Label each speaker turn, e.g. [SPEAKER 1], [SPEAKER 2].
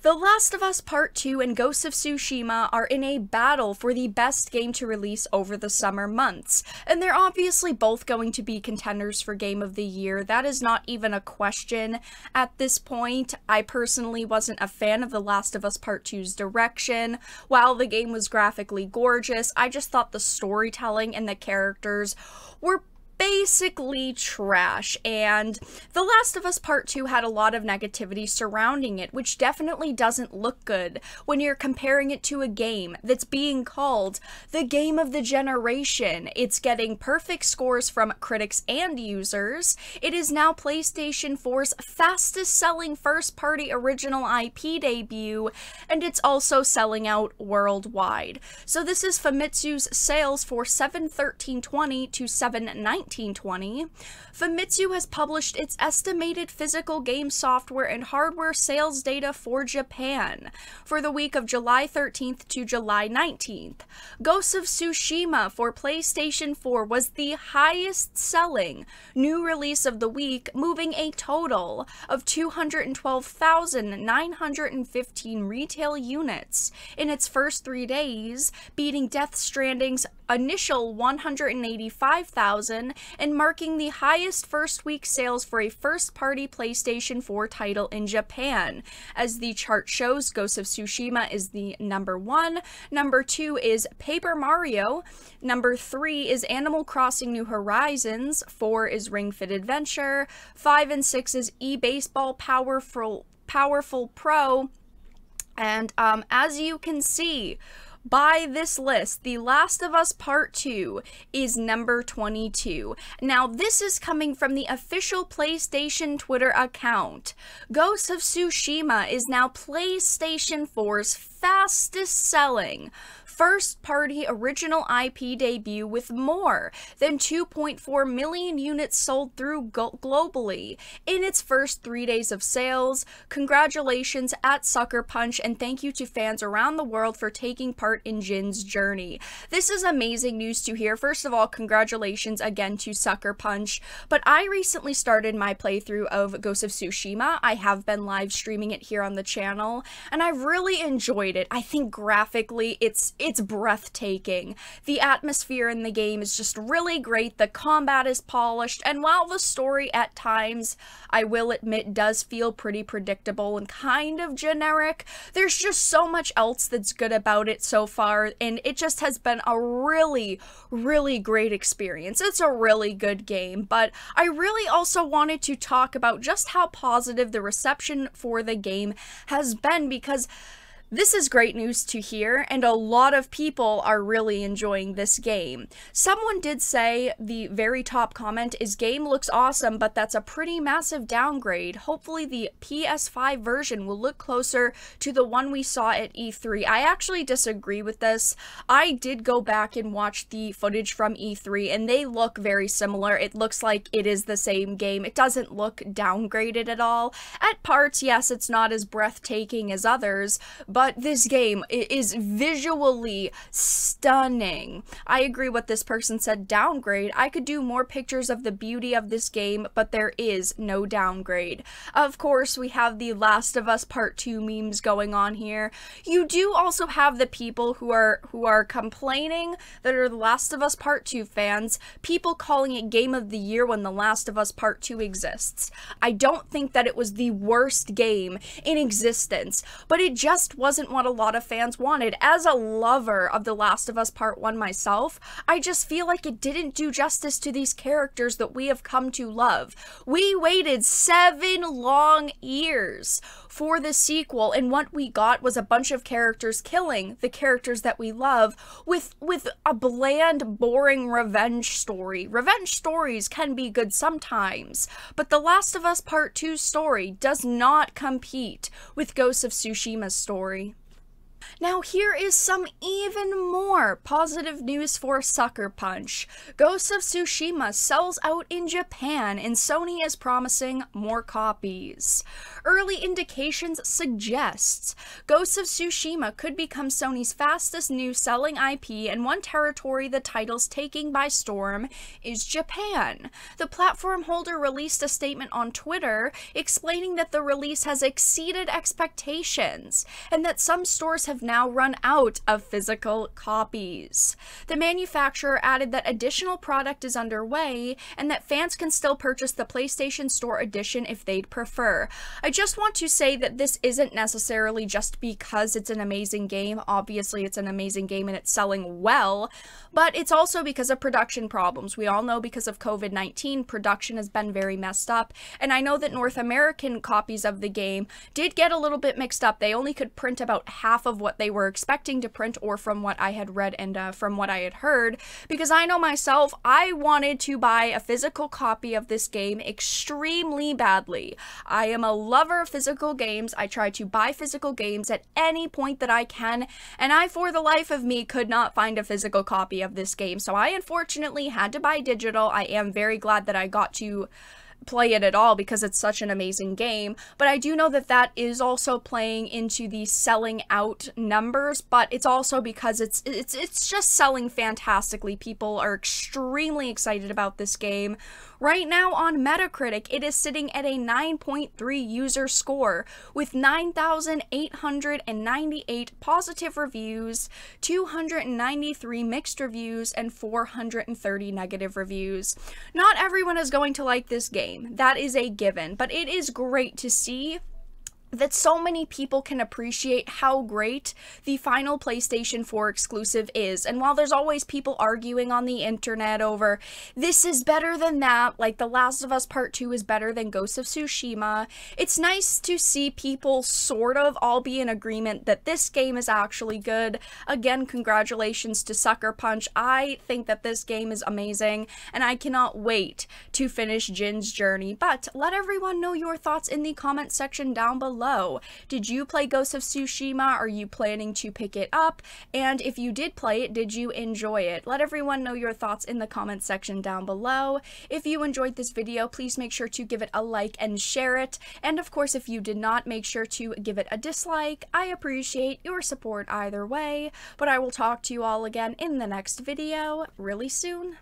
[SPEAKER 1] The Last of Us Part 2 and Ghost of Tsushima are in a battle for the best game to release over the summer months, and they're obviously both going to be contenders for Game of the Year. That is not even a question at this point. I personally wasn't a fan of The Last of Us Part 2's direction. While the game was graphically gorgeous, I just thought the storytelling and the characters were basically trash, and The Last of Us Part 2 had a lot of negativity surrounding it, which definitely doesn't look good when you're comparing it to a game that's being called the game of the generation. It's getting perfect scores from critics and users. It is now PlayStation 4's fastest selling first-party original IP debut, and it's also selling out worldwide. So this is Famitsu's sales for 7/13/20 to 7/19/20. Famitsu has published its estimated physical game software and hardware sales data for Japan for the week of July 13th to July 19th. Ghost of Tsushima for PlayStation 4 was the highest selling new release of the week, moving a total of 212,915 retail units in its first 3 days, beating Death Stranding's initial 185,000 and marking the highest first week sales for a first-party PlayStation 4 title in Japan. As the chart shows, Ghost of Tsushima is the number 1, number 2 is Paper Mario, number 3 is Animal Crossing New Horizons, 4 is Ring Fit Adventure, 5 and 6 is eBaseball Powerful Pro, and as you can see by this list, The Last of Us Part 2 is number 22. Now, this is coming from the official PlayStation Twitter account. Ghost of Tsushima is now PlayStation 4's fastest selling first-party original IP debut with more than 2.4 million units sold through globally in its first 3 days of sales. Congratulations at Sucker Punch, and thank you to fans around the world for taking part in Jin's journey. This is amazing news to hear. First of all, congratulations again to Sucker Punch, but I recently started my playthrough of Ghost of Tsushima. I have been live streaming it here on the channel, and I've really enjoyed it. I think graphically it's breathtaking. The atmosphere in the game is just really great. The combat is polished, and while the story at times, I will admit, does feel pretty predictable and kind of generic, there's just so much else that's good about it so far, and it just has been a really, really great experience. It's a really good game, but I really also wanted to talk about just how positive the reception for the game has been, because this is great news to hear, and a lot of people are really enjoying this game. Someone did say the very top comment is, "Game looks awesome, but that's a pretty massive downgrade. Hopefully the PS5 version will look closer to the one we saw at E3. I actually disagree with this. I did go back and watch the footage from E3, and they look very similar. It looks like it is the same game. It doesn't look downgraded at all. At parts, yes, it's not as breathtaking as others, but this game is visually stunning. I agree what this person said, downgrade. I could do more pictures of the beauty of this game, but there is no downgrade. Of course, we have the Last of Us Part 2 memes going on here. You do also have the people who are complaining that are the Last of Us Part 2 fans, people calling it Game of the Year when The Last of Us Part 2 exists. I don't think that it was the worst game in existence, but it just wasn't what a lot of fans wanted. As a lover of The Last of Us Part 1 myself, I just feel like it didn't do justice to these characters that we have come to love. We waited 7 long years for the sequel, and what we got was a bunch of characters killing the characters that we love with a bland, boring revenge story. Revenge stories can be good sometimes, but The Last of Us Part 2's story does not compete with Ghost of Tsushima's story. Now here is some even more positive news for Sucker Punch. Ghost of Tsushima sells out in Japan, and Sony is promising more copies. Early indications suggest Ghost of Tsushima could become Sony's fastest new selling IP, and one territory the title's taking by storm is Japan. The platform holder released a statement on Twitter explaining that the release has exceeded expectations, and that some stores have now run out of physical copies. The manufacturer added that additional product is underway, and that fans can still purchase the PlayStation Store edition if they'd prefer. I just want to say that this isn't necessarily just because it's an amazing game. Obviously, it's an amazing game and it's selling well, but it's also because of production problems. We all know because of COVID-19, production has been very messed up, and I know that North American copies of the game did get a little bit mixed up. They only could print about half of what they were expecting to print, or from what I had read and from what I had heard, because I know myself, I wanted to buy a physical copy of this game extremely badly. I am a lover of physical games. I try to buy physical games at any point that I can, and I, for the life of me, could not find a physical copy of this game, so I unfortunately had to buy digital. I am very glad that I got to play it at all because it's such an amazing game, but I do know that that is also playing into the selling out numbers, but it's also because it's just selling fantastically. People are extremely excited about this game. Right now on Metacritic, it is sitting at a 9.3 user score with 9,898 positive reviews, 293 mixed reviews, and 430 negative reviews. Not everyone is going to like this game. That is a given, but it is great to see that so many people can appreciate how great the final PlayStation 4 exclusive is. And while there's always people arguing on the internet over this is better than that, like The Last of Us Part 2 is better than Ghost of Tsushima, it's nice to see people sort of all be in agreement that this game is actually good. Again, congratulations to Sucker Punch. I think that this game is amazing, and I cannot wait to finish Jin's journey. But let everyone know your thoughts in the comment section down below. Did you play Ghost of Tsushima? Are you planning to pick it up? And if you did play it, did you enjoy it? Let everyone know your thoughts in the comment section down below. If you enjoyed this video, please make sure to give it a like and share it. And of course, if you did not, make sure to give it a dislike. I appreciate your support either way, but I will talk to you all again in the next video really soon.